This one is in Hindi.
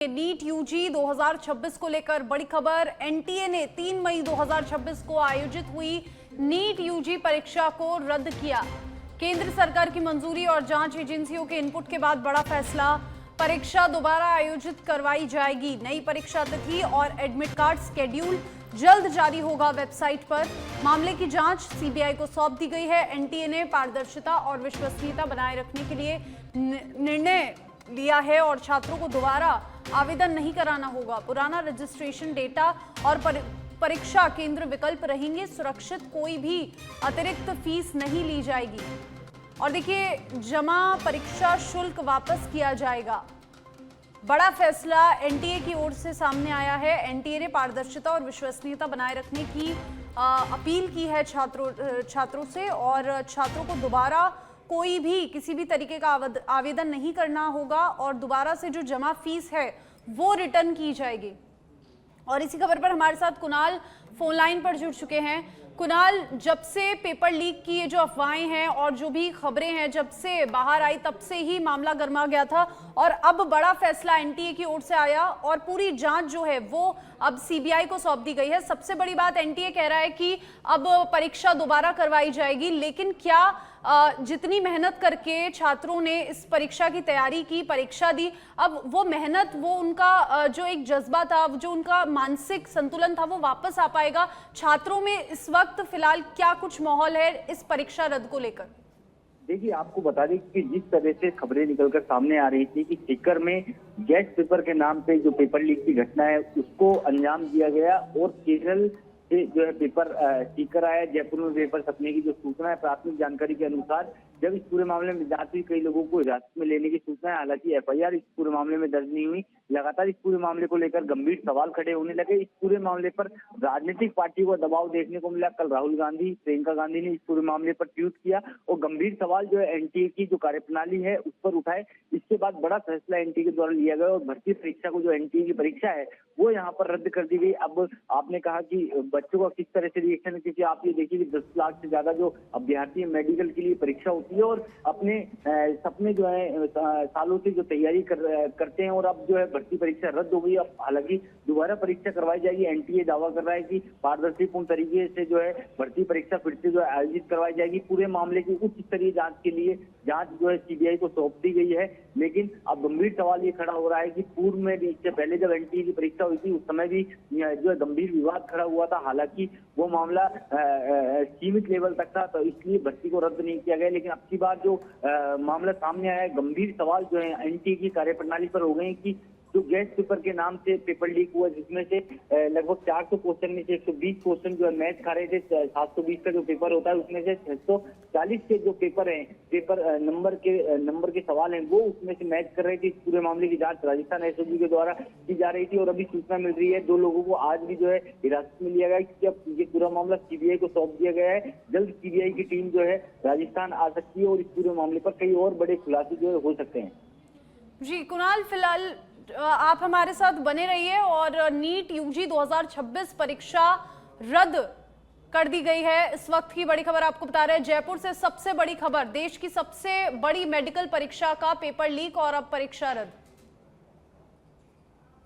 नीट यूजी 2026 को लेकर बड़ी खबर। एनटीए ने 3 मई 2026 को आयोजित हुई नीट यूजी परीक्षा को रद्द किया। केंद्र सरकार की मंजूरी और जांच एजेंसियों के इनपुट के बाद बड़ा फैसला। परीक्षा दोबारा आयोजित करवाई जाएगी। नई परीक्षा तिथि और एडमिट कार्ड स्केड्यूल जल्द जारी होगा वेबसाइट पर। मामले की जांच सीबीआई को सौंप दी गई है। एनटीए ने पारदर्शिता और विश्वसनीयता बनाए रखने के लिए निर्णय लिया है और छात्रों को दोबारा आवेदन नहीं कराना होगा। पुराना रजिस्ट्रेशन डेटा और परीक्षा केंद्र विकल्प रहेंगे सुरक्षित। कोई भी अतिरिक्त फीस नहीं ली जाएगी। और देखिए, जमा परीक्षा शुल्क वापस किया जाएगा। बड़ा फैसला एनटीए की ओर से सामने आया है। एनटीए ने पारदर्शिता और विश्वसनीयता बनाए रखने की अपील की है छात्रों से और छात्रों को दोबारा कोई भी किसी भी तरीके का आवेदन नहीं करना होगा और दोबारा से जो जमा फीस है वो रिटर्न की जाएगी। और इसी खबर पर हमारे साथ कुणाल फोन लाइन पर जुड़ चुके हैं। कुणाल, जब से पेपर लीक की ये जो अफवाहें हैं और जो भी खबरें हैं जब से बाहर आई तब से ही मामला गर्मा गया था और अब बड़ा फैसला एनटीए की ओर से आया और पूरी जांच जो है वो अब सीबीआई को सौंप दी गई है। सबसे बड़ी बात, एनटीए कह रहा है कि अब परीक्षा दोबारा करवाई जाएगी, लेकिन क्या जितनी मेहनत करके छात्रों ने इस परीक्षा की तैयारी की, परीक्षा दी, अब वो मेहनत, वो उनका जो एक जज्बा था, जो उनका मानसिक संतुलन था, वो वापस आ पाएगा? छात्रों में इस वक्त फिलहाल क्या कुछ माहौल है इस परीक्षा रद्द को लेकर? देखिए, आपको बता दें कि जिस तरह से खबरें निकलकर सामने आ रही थी कि सीकर में गेस्ट पेपर के नाम पे जो पेपर लीक की घटना है उसको अंजाम दिया गया और केरल से जो है पेपर सीकर आया, जयपुर में पेपर छपने की जो सूचना है, प्राथमिक जानकारी के अनुसार जब इस पूरे मामले में जांच हुई, कई लोगों को हिरासत में लेने की सूचना है। हालांकि एफआईआर इस पूरे मामले में दर्ज नहीं हुई। लगातार इस पूरे मामले को लेकर गंभीर सवाल खड़े होने लगे। इस पूरे मामले पर राजनीतिक पार्टी को दबाव देखने को मिला। कल राहुल गांधी, प्रियंका गांधी ने इस पूरे मामले पर ट्वीट किया और गंभीर सवाल जो है एनटीए की जो कार्यप्रणाली है उस पर उठाए। इसके बाद बड़ा फैसला एनटीए के द्वारा लिया गया और भर्ती परीक्षा को, जो एनटीए की परीक्षा है वो यहाँ पर रद्द कर दी गई। अब आपने कहा कि बच्चों का किस तरह से रिएक्शन है, क्योंकि आप ये देखिए कि 10 लाख से ज्यादा जो अभ्यर्थी मेडिकल के लिए परीक्षा होती है और अपने सपने जो है सालों से जो तैयारी करते हैं और अब जो है भर्ती परीक्षा रद्द हो गई। अब हालांकि दोबारा परीक्षा करवाई जाएगी। एनटीए दावा कर रहा है कि पारदर्शीपूर्ण तरीके से जो है भर्ती परीक्षा फिर से जो है आयोजित करवाई जाएगी। पूरे मामले की उच्च स्तरीय जांच के लिए जांच जो है सीबीआई को सौंप दी गई है। लेकिन अब गंभीर सवाल ये खड़ा हो रहा है कि पूर्व में भी, इससे पहले जब एनटीए की परीक्षा हुई थी उस समय भी जो है गंभीर विवाद खड़ा हुआ था। हालांकि वो मामला सीमित लेवल तक था, तो इसलिए भर्ती को रद्द नहीं किया गया। लेकिन अब की बार जो मामला सामने आया है, गंभीर सवाल जो है एनटीए की कार्यप्रणाली पर हो गए कि जो गेस्ट पेपर के नाम से पेपर लीक हुआ, जिसमें से लगभग 400 क्वेश्चन में से 120 क्वेश्चन जो है मैच खा रहे थे। 720 का जो पेपर होता है उसमें से 640 के जो पेपर हैं, पेपर नंबर के सवाल हैं, वो उसमें से मैच कर रहे थे। इस पूरे मामले की जांच राजस्थान एसओजी के द्वारा की जा रही थी और अभी सूचना मिल रही है 2 लोगों को आज भी जो है हिरासत में लिया गया कि अब ये पूरा मामला सीबीआई को सौंप दिया गया है। जल्द सीबीआई की टीम जो है राजस्थान आ सकती है और इस पूरे मामले पर कई और बड़े खुलासे जो है हो सकते हैं। जी कुणाल, फिलहाल आप हमारे साथ बने रहिए। और नीट यूजी 2026 परीक्षा रद्द कर दी गई है। इस वक्त की बड़ी खबर आपको बता रहे हैं, जयपुर से सबसे बड़ी खबर, देश की सबसे बड़ी मेडिकल परीक्षा का पेपर लीक और अब परीक्षा रद्द।